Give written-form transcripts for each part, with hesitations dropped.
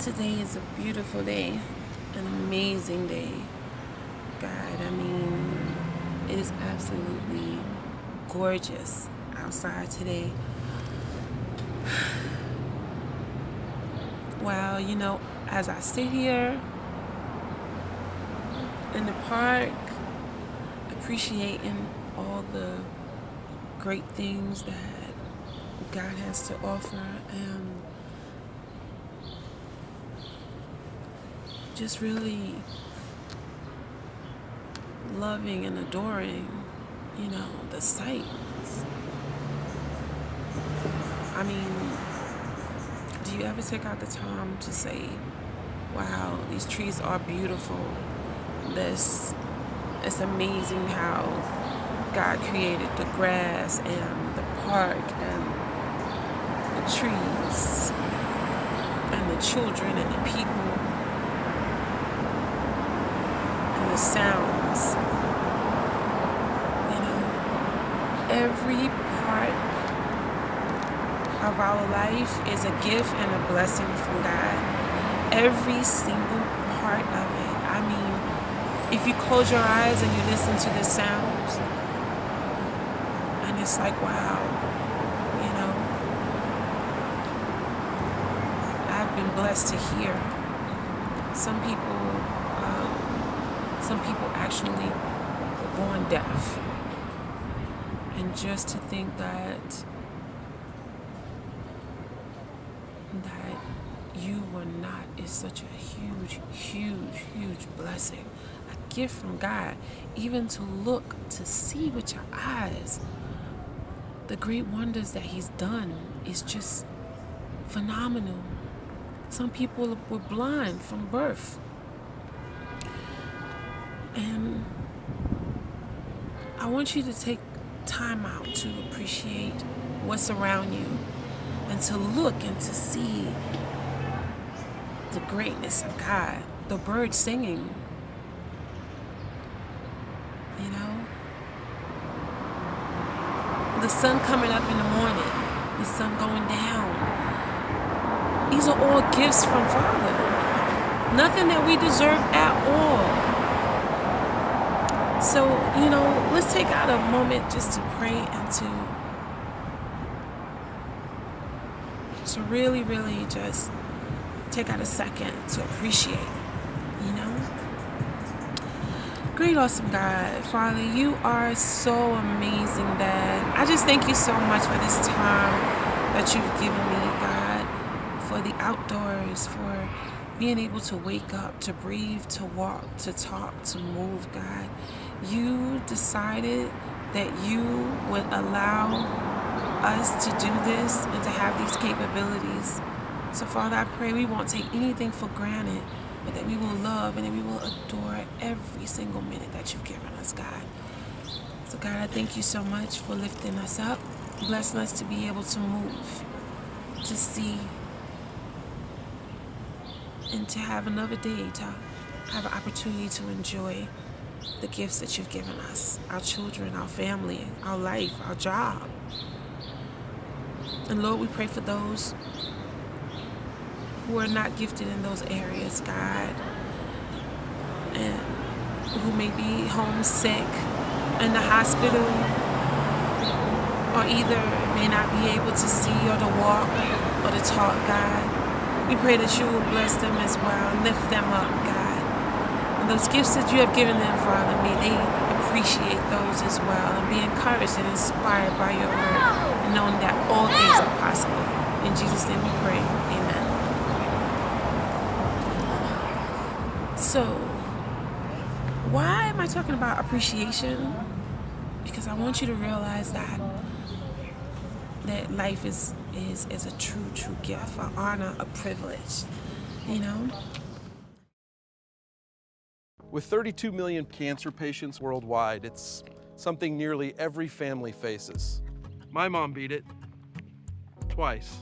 Today is a beautiful day, an amazing day. God, I mean, it is absolutely gorgeous outside today. Wow, you know, as I sit here in the park, appreciating all the great things that God has to offer, and just really loving and adoring, you know, the sights. I mean, do you ever take out the time to say, wow, these trees are beautiful. It's amazing how God created the grass and the park and the trees and the children and the people and the sounds. You know, every part of our life is a gift and a blessing from God. Every single part of it. I mean, if you close your eyes and you listen to the sounds, and it's like, wow, you know, I've been blessed to hear. Some people actually were born deaf, and just to think that you were not is such a huge blessing, a gift from God. Even to look, to see with your eyes the great wonders that He's done is just phenomenal. Some people were blind from birth, and I want you to take time out to appreciate what's around you and to look and to see the greatness of God. The birds singing, you know, the sun coming up in the morning, the sun going down. These are all gifts from Father. Nothing that we deserve at all. So, you know, let's take out a moment just to pray and to really just take out a second to appreciate, you know? Great, awesome God. Father, you are so amazing, Dad. I just thank you so much for this time that you've given me, God, for the outdoors, for being able to wake up, to breathe, to walk, to talk, to move, God. You decided that you would allow us to do this and to have these capabilities. So, Father, I pray we won't take anything for granted, but that we will love and that we will adore every single minute that you've given us, God. So, God, I thank you so much for lifting us up, blessing us to be able to move, to see, and to have another day, to have an opportunity to enjoy the gifts that you've given us, our children, our family, our life, our job. And Lord, we pray for those who are not gifted in those areas, God, and who may be homesick in the hospital, or either may not be able to see or to walk or to talk, God. We pray that you will bless them as well and lift them up, God. And those gifts that you have given them, Father, may they appreciate those as well and be encouraged and inspired by your word, and knowing that all things are possible. In Jesus' name we pray. Amen. So, why am I talking about appreciation? Because I want you to realize that life is a true gift, an honor, a privilege, you know? With 32 million cancer patients worldwide, it's something nearly every family faces. My mom beat it twice.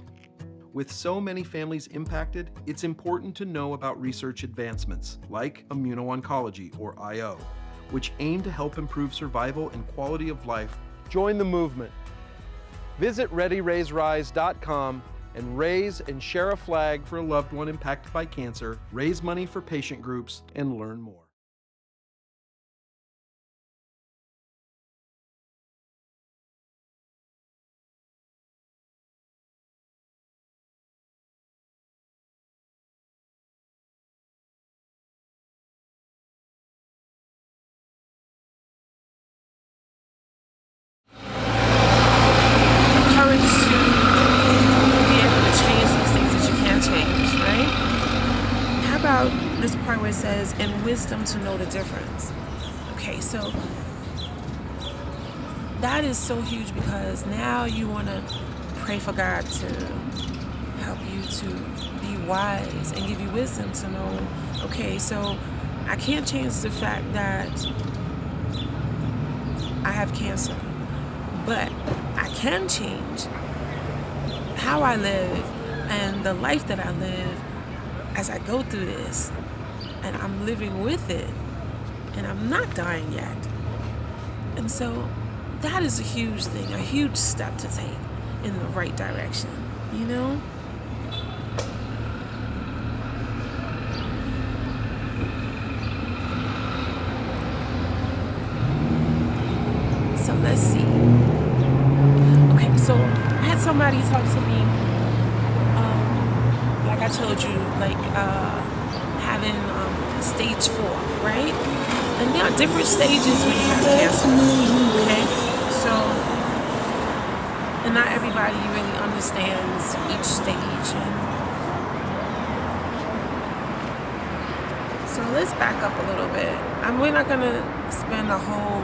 With so many families impacted, it's important to know about research advancements like immuno-oncology, or IO, which aim to help improve survival and quality of life. Join the movement. Visit ReadyRaiseRise.com and raise and share a flag for a loved one impacted by cancer, raise money for patient groups, and learn more. Courage to be able to change those things that you can't change, right? How about this part where it says, "and wisdom to know the difference"? Okay, so that is so huge because now you want to pray for God to help you to be wise and give you wisdom to know, okay, so I can't change the fact that I have cancer, but I can change how I live and the life that I live as I go through this, and I'm living with it, and I'm not dying yet. And so that is a huge thing, a huge step to take in the right direction, you know? So let's see. Okay, so I had somebody talk to me, like I told you, like having stage 4, right? And there are different stages when you have cancer, okay? So, and not everybody really understands each stage. And so let's back up a little bit. We're not gonna spend a whole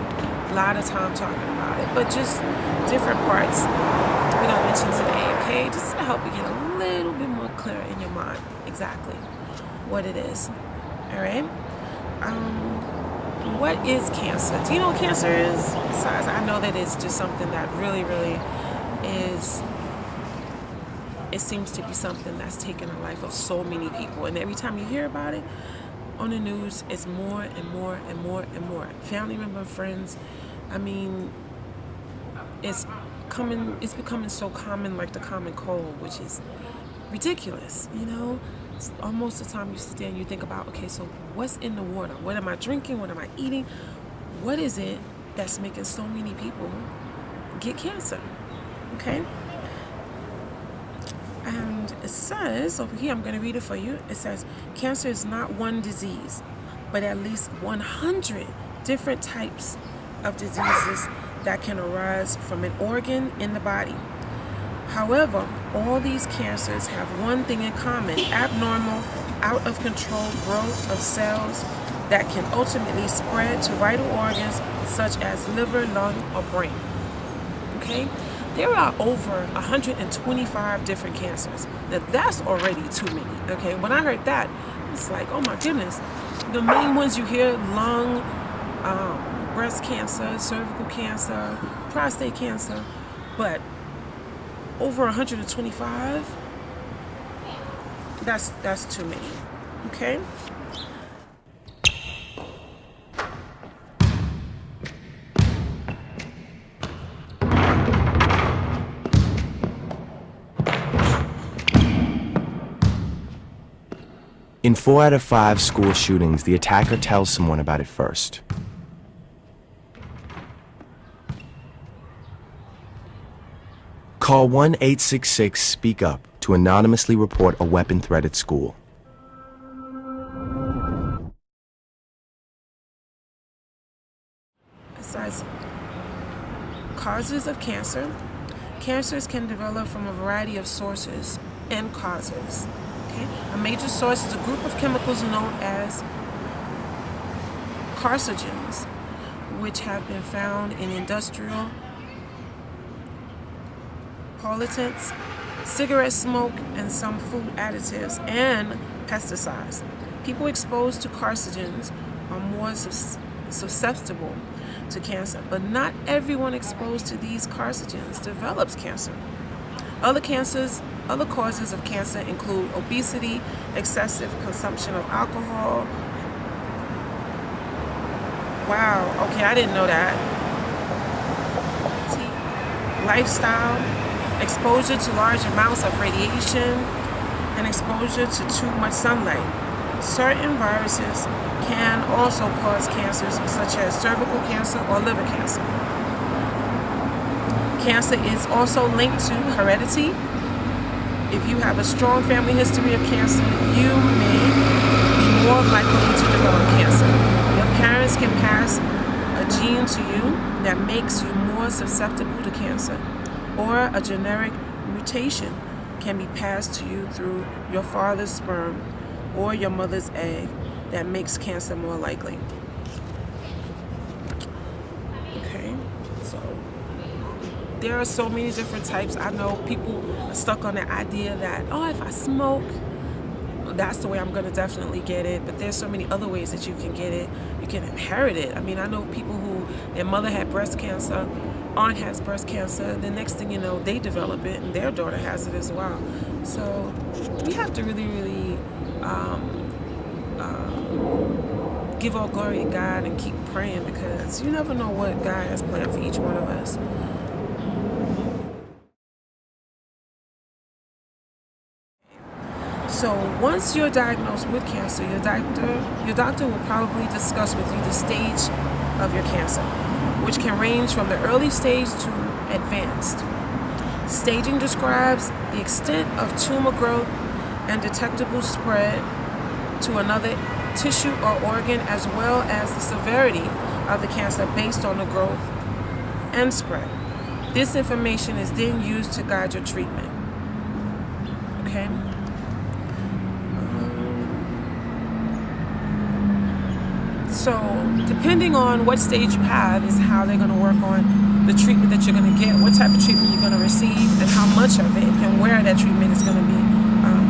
lot of time talking about it, but just different parts we're gonna mention today, okay? Just to help you get a little bit more clear in your mind exactly what it is. All right. What is cancer? Do you know what cancer is? Besides, I know that it's just something that really, really is. It seems to be something that's taken the life of so many people, and every time you hear about it on the news, it's more and more and more and more. Family member, friends. I mean, it's becoming so common, like the common cold, which is ridiculous, you know? It's almost the time you sit there and you think about, okay, so what's in the water? What am I drinking? What am I eating? What is it that's making so many people get cancer? Okay? And it says over here, I'm going to read it for you. It says, cancer is not one disease, but at least 100 different types of diseases that can arise from an organ in the body. However, all these cancers have one thing in common: abnormal, out of control growth of cells that can ultimately spread to vital organs such as liver, lung, or brain. Okay? There are over 125 different cancers. Now that's already too many. Okay? When I heard that, it's like, oh my goodness. The main ones you hear: lung, breast cancer, cervical cancer, prostate cancer, but over 125, that's too many. Okay? In 4 out of 5 school shootings, the attacker tells someone about it first. Call 1-866-SPEAK-UP to anonymously report a weapon threat at school. It says, causes of cancer. Cancers can develop from a variety of sources and causes. Okay? A major source is a group of chemicals known as carcinogens, which have been found in industrial pollutants, cigarette smoke, and some food additives and pesticides. People exposed to carcinogens are more susceptible to cancer, but not everyone exposed to these carcinogens develops cancer. Other causes of cancer include obesity, excessive consumption of alcohol. Wow, okay, I didn't know that. Lifestyle, exposure to large amounts of radiation, and exposure to too much sunlight. Certain viruses can also cause cancers such as cervical cancer or liver cancer. Cancer is also linked to heredity. If you have a strong family history of cancer, you may be more likely to develop cancer. Your parents can pass a gene to you that makes you more susceptible to cancer, or a genetic mutation can be passed to you through your father's sperm or your mother's egg that makes cancer more likely. Okay, so there are so many different types. I know people are stuck on the idea that, oh, if I smoke, that's the way I'm gonna definitely get it. But there's so many other ways that you can get it. You can inherit it. I mean, I know people who, their mother had breast cancer, aunt has breast cancer, the next thing you know, they develop it and their daughter has it as well. So we have to really, really give all glory to God and keep praying, because you never know what God has planned for each one of us. So once you're diagnosed with cancer, your doctor will probably discuss with you the stage of your cancer, which can range from the early stage to advanced. Staging describes the extent of tumor growth and detectable spread to another tissue or organ, as well as the severity of the cancer based on the growth and spread. This information is then used to guide your treatment. Okay? So depending on what stage you have is how they're going to work on the treatment that you're going to get, what type of treatment you're going to receive, and how much of it and where that treatment is going to be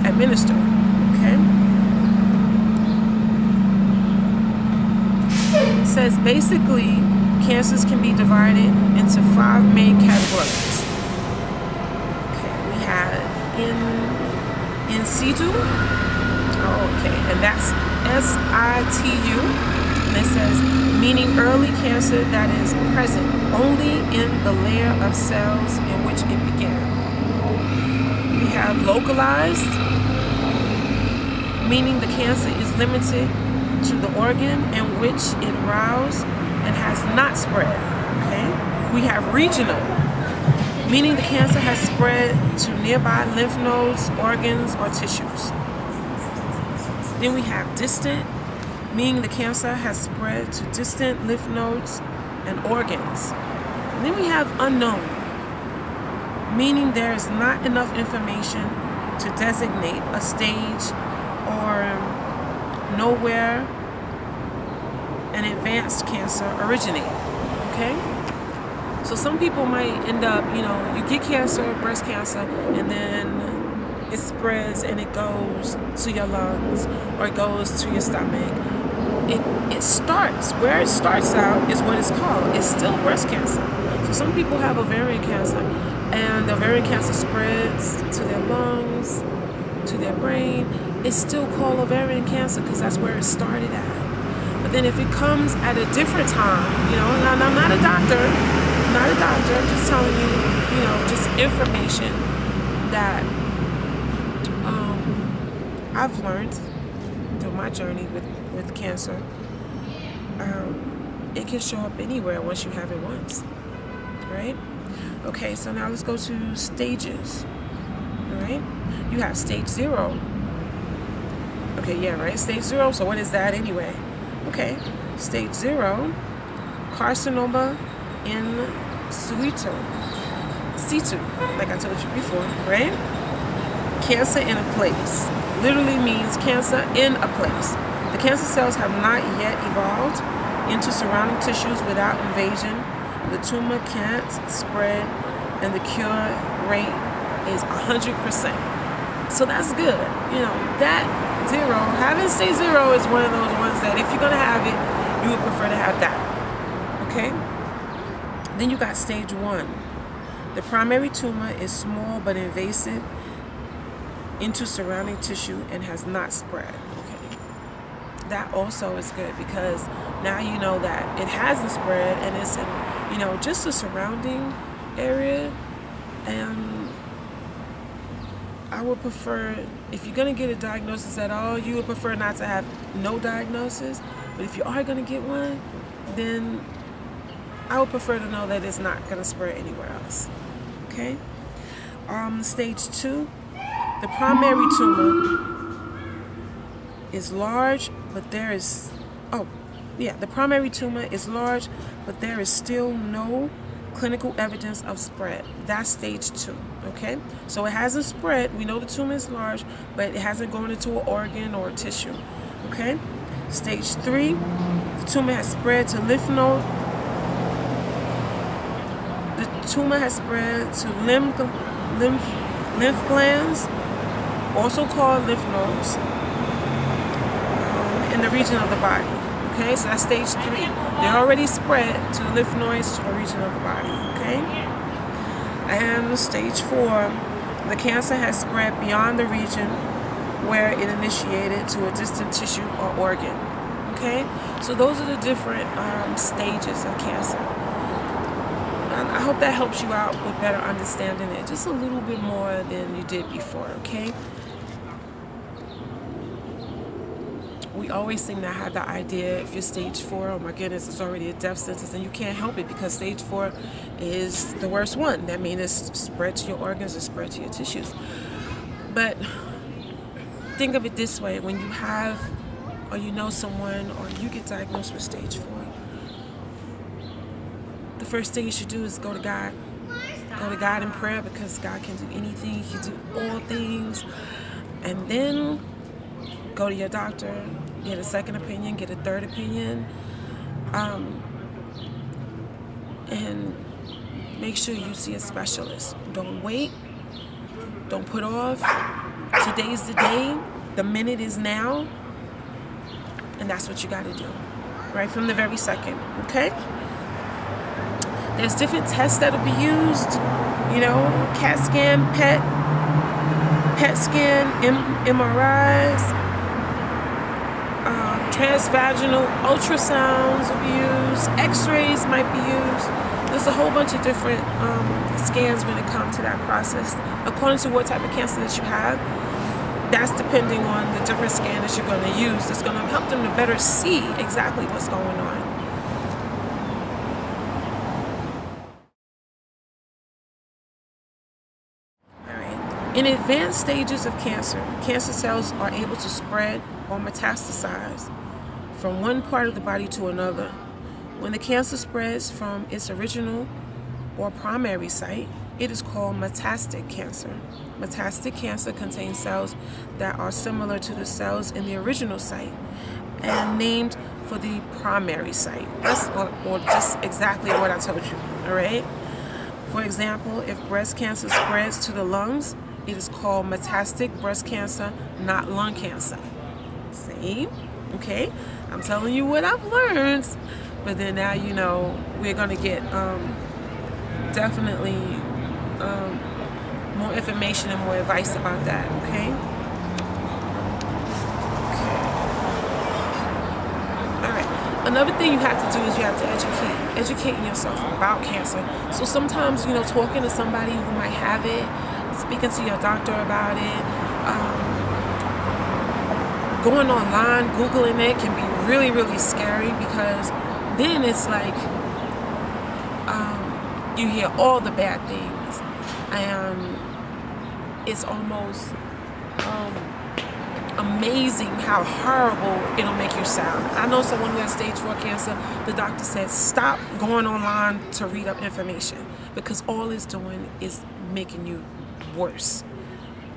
administered. Okay? It says basically cancers can be divided into 5 main categories. Okay, we have in situ. Oh, okay, and that's SITU. And it says meaning early cancer that is present only in the layer of cells in which it began. We have localized, meaning the cancer is limited to the organ in which it aroused and has not spread. Okay? We have regional, meaning the cancer has spread to nearby lymph nodes, organs, or tissues. Then we have distant, meaning the cancer has spread to distant lymph nodes and organs. And then we have unknown, meaning there is not enough information to designate a stage or know where an advanced cancer originated. Okay? So some people might end up, you get cancer, breast cancer, and then it spreads and it goes to your lungs or it goes to your stomach. It starts, where it starts out is what it's called. It's still breast cancer. So some people have ovarian cancer, and the ovarian cancer spreads to their lungs, to their brain. It's still called ovarian cancer because that's where it started at. But then if it comes at a different time, and I'm not a doctor, I'm just telling you, just information that I've learned through my journey with cancer. It can show up anywhere once you have it once, right? Okay, so now let's go to stages, all right? You have stage 0. Okay, yeah, right, stage 0, so what is that anyway? Okay, stage 0, carcinoma in situ, like I told you before, right? Cancer in a place literally means cancer in a place. The cancer cells have not yet evolved into surrounding tissues without invasion. The tumor can't spread, and the cure rate is 100%. So that's good. That 0, having stage 0 is one of those ones that if you're gonna have it, you would prefer to have that. Okay? Then you got stage 1. The primary tumor is small but invasive into surrounding tissue and has not spread. Okay, that also is good because now you know that it hasn't spread and it's in, just a surrounding area, and I would prefer, if you're going to get a diagnosis at all, you would prefer not to have no diagnosis. But if you are going to get one, then I would prefer to know that it's not going to spread anywhere else. Okay? Stage 2, the primary tumor is large, but there is, the primary tumor is large, but there is still no clinical evidence of spread. That's stage 2, okay? So it hasn't spread. We know the tumor is large, but it hasn't gone into an organ or a tissue, okay? Stage 3, the tumor has spread to lymph node. The tumor has spread to lymph glands, also called lymph nodes, in the region of the body. Okay, so that's stage 3. They already spread to the lymph nodes, to the region of the body. Okay, and stage 4, the cancer has spread beyond the region where it initiated to a distant tissue or organ. Okay, so those are the different stages of cancer. And I hope that helps you out with better understanding it just a little bit more than you did before. Okay. We always seem to have the idea, if you're stage 4, oh my goodness, it's already a death sentence, and you can't help it because stage 4 is the worst one. That means it's spread to your organs, it's spread to your tissues. But think of it this way: when you have, or you know someone, or you get diagnosed with stage 4, the first thing you should do is go to God. Go to God in prayer, because God can do anything. He can do all things. And then go to your doctor, get a second opinion, get a third opinion, and make sure you see a specialist. Don't wait. Don't put off. Today's the day. The minute is now. And that's what you got to do, right from the very second, okay? There's different tests that'll be used, CAT scan, PET scan, MRIs, transvaginal ultrasounds will be used, x-rays might be used. There's a whole bunch of different scans when it comes to that process. According to what type of cancer that you have, that's depending on the different scan that you're going to use. That's going to help them to better see exactly what's going on. In advanced stages of cancer, cancer cells are able to spread or metastasize from one part of the body to another. When the cancer spreads from its original or primary site, it is called metastatic cancer. Metastatic cancer contains cells that are similar to the cells in the original site and named for the primary site. That's or just exactly what I told you, all right? For example, if breast cancer spreads to the lungs, it is called metastatic breast cancer, not lung cancer. See? Okay? I'm telling you what I've learned. But then now you know we're going to get definitely more information and more advice about that. Okay? All right. Another thing you have to do is you have to educate yourself about cancer. So sometimes, talking to somebody who might have it, speaking to your doctor about it, going online, Googling it can be really, really scary, because then it's like you hear all the bad things, and it's almost amazing how horrible it'll make you sound. I know someone who has stage 4 cancer. The doctor said stop going online to read up information, because all it's doing is making you worse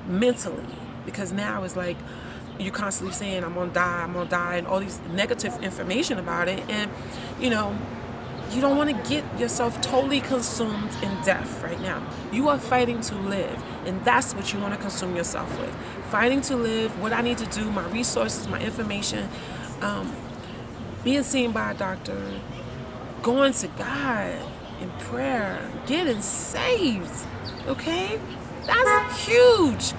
mentally, because now it's like you're constantly saying I'm gonna die, and all these negative information about it, and you don't want to get yourself totally consumed in death right now. You are fighting to live, and that's what you want to consume yourself with. Fighting to live, what I need to do, my resources, my information, being seen by a doctor, going to God in prayer, getting saved, okay? That's huge.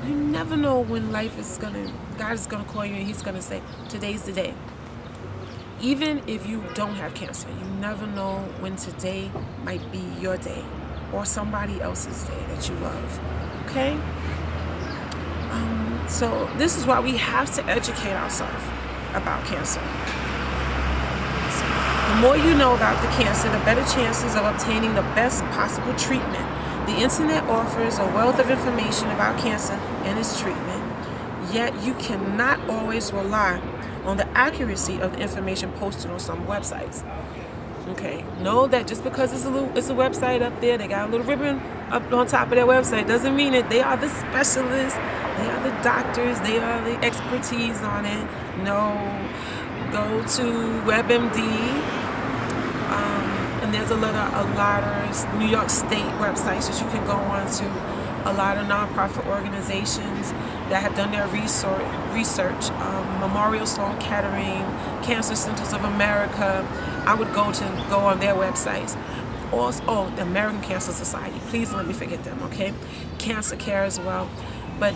You never know when God is gonna call you and he's gonna say, today's the day. Even if you don't have cancer, you never know when today might be your day or somebody else's day that you love. Okay? So this is why we have to educate ourselves about cancer. The more you know about the cancer, the better chances of obtaining the best possible treatment. The internet offers a wealth of information about cancer and its treatment, yet you cannot always rely on the accuracy of the information posted on some websites. Okay, know that just because it's a website up there, they got a little ribbon up on top of their website, doesn't mean that they are the specialists, they are the doctors, they are the expertise on it. No, go to WebMD, and there's a lot of New York State websites that you can go on to. A lot of nonprofit organizations that have done their research. Memorial Sloan Kettering, Cancer Centers of America. I would go on their websites. Also, the American Cancer Society. Please don't let me forget them, okay? Cancer Care as well. But,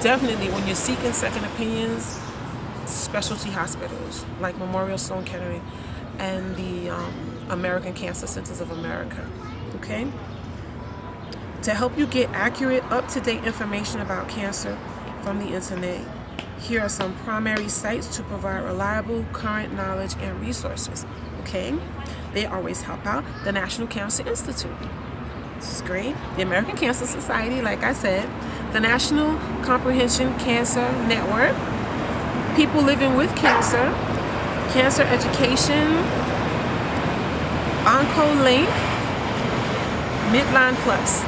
definitely when you're seeking second opinions, specialty hospitals like Memorial Sloan Kettering and the American Cancer Centers of America, okay? To help you get accurate, up-to-date information about cancer from the internet, here are some primary sites to provide reliable, current knowledge and resources, okay? They always help out. The National Cancer Institute. This is great. The American Cancer Society, like I said. The National Comprehension Cancer Network. People Living with Cancer. Cancer Education. OncoLink. Midline Plus.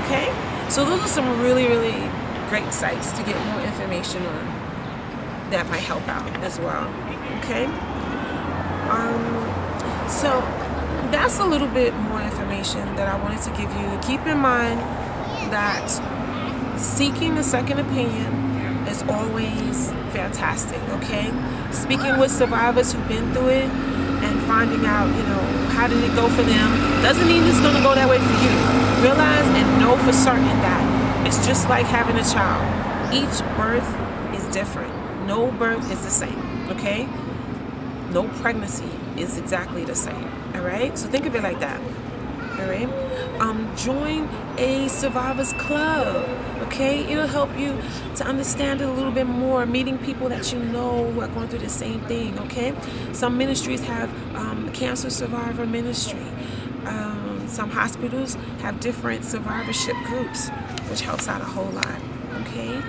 Okay? So those are some really, really great sites to get more information on that might help out as well. Okay? So that's a little bit more information that I wanted to give you. Keep in mind that seeking a second opinion is always fantastic, okay? Speaking with survivors who've been through it and finding out, how did it go for them doesn't mean it's going to go that way for you. Realize and know for certain that it's just like having a child. Each birth is different. No birth is the same, okay? No pregnancy is exactly the same, all right? So think of it like that, all right? Join a survivors club, okay? It'll help you to understand it a little bit more, meeting people that you know who are going through the same thing, okay? Some ministries have cancer survivor ministry. Some hospitals have different survivorship groups, which helps out a whole lot, okay?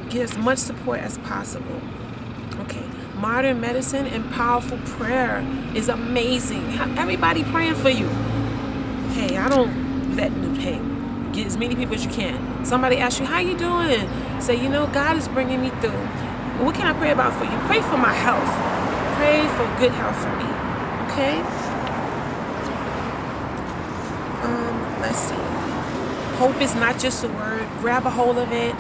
Get as much support as possible, okay? Modern medicine and powerful prayer is amazing. Have everybody praying for you. Hey, get as many people as you can. Somebody asks you, how you doing? Say, God is bringing me through. What can I pray about for you? Pray for my health. Pray for good health for me, okay? Let's see. Hope is not just a word. Grab a hold of it,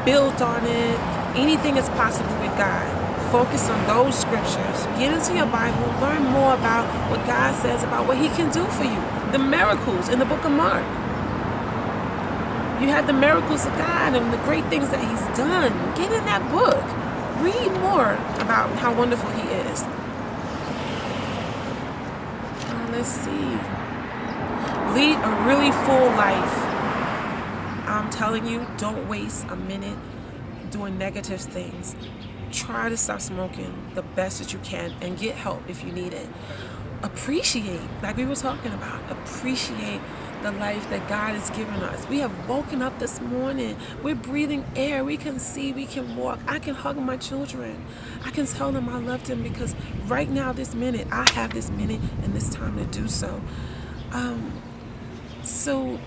build on it. Anything is possible with God. Focus on those scriptures. Get into your Bible. Learn more about what God says about what He can do for you. The miracles in the book of Mark. You have the miracles of God and the great things that He's done. Get in that book. Read more about how wonderful He is. Let's see. Lead a really full life. I'm telling you, don't waste a minute doing negative things. Try to stop smoking the best that you can and get help if you need it. Appreciate, like we were talking about, appreciate the life that God has given us. We have woken up this morning. We're breathing air. We can see, we can walk. I can hug my children. I can tell them I love them because right now, this minute, I have this minute and this time to do so. So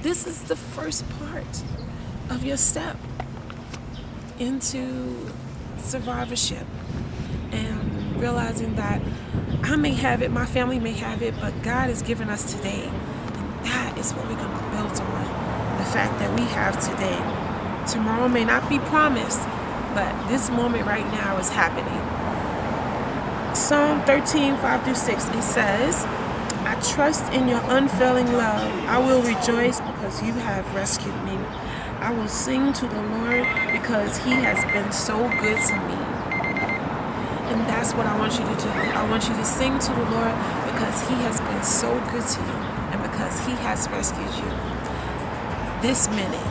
this is the first part of your step into survivorship and realizing that I may have it, my family may have it, but God has given us today. And that is what we're going to build on, the fact that we have today. Tomorrow may not be promised, but this moment right now is happening. Psalm 13, 5-6, it says, I trust in your unfailing love. I will rejoice because you have rescued me. I will sing to the Lord because He has been so good to me. And that's what I want you to do. I want you to sing to the Lord because He has been been so good to you and because He has rescued you this minute.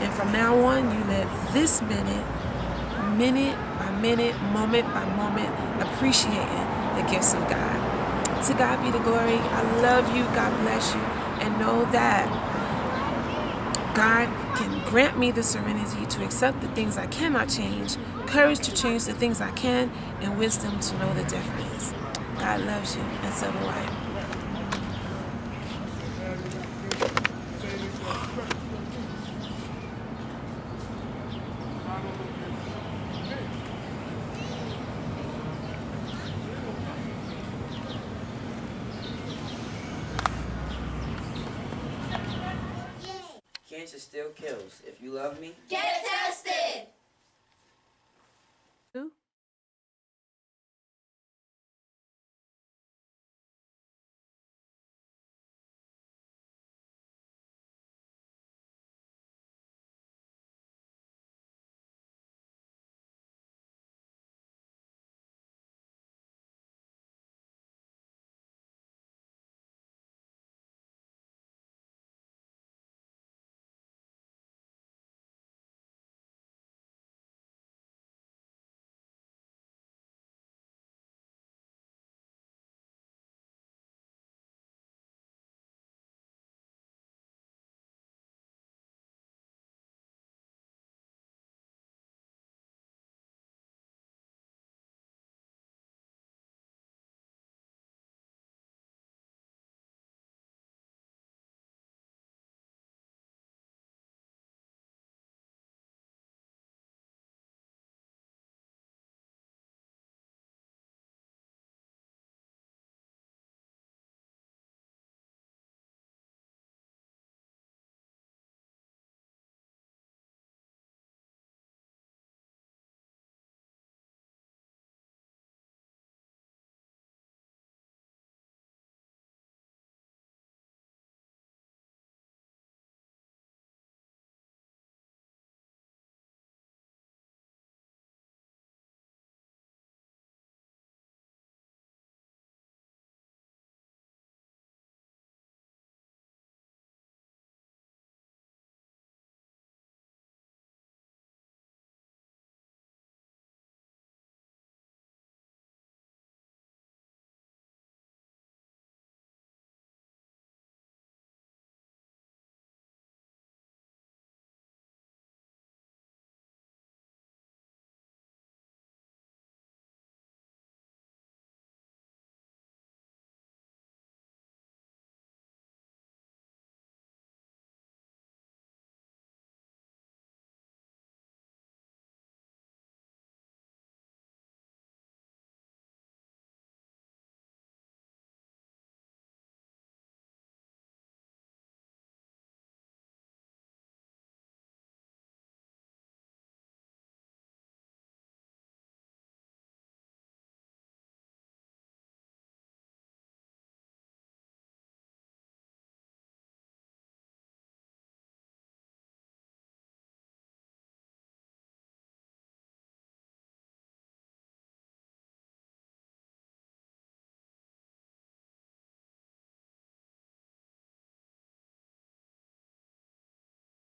And from now on, you live this minute, minute by minute, moment by moment, appreciating the gifts of God. To God be the glory. I love you. God bless you. And know that God can grant me the serenity to accept the things I cannot change, courage to change the things I can, and wisdom to know the difference. God loves you, and so do I. Cancer still kills. If you love me, Get tested!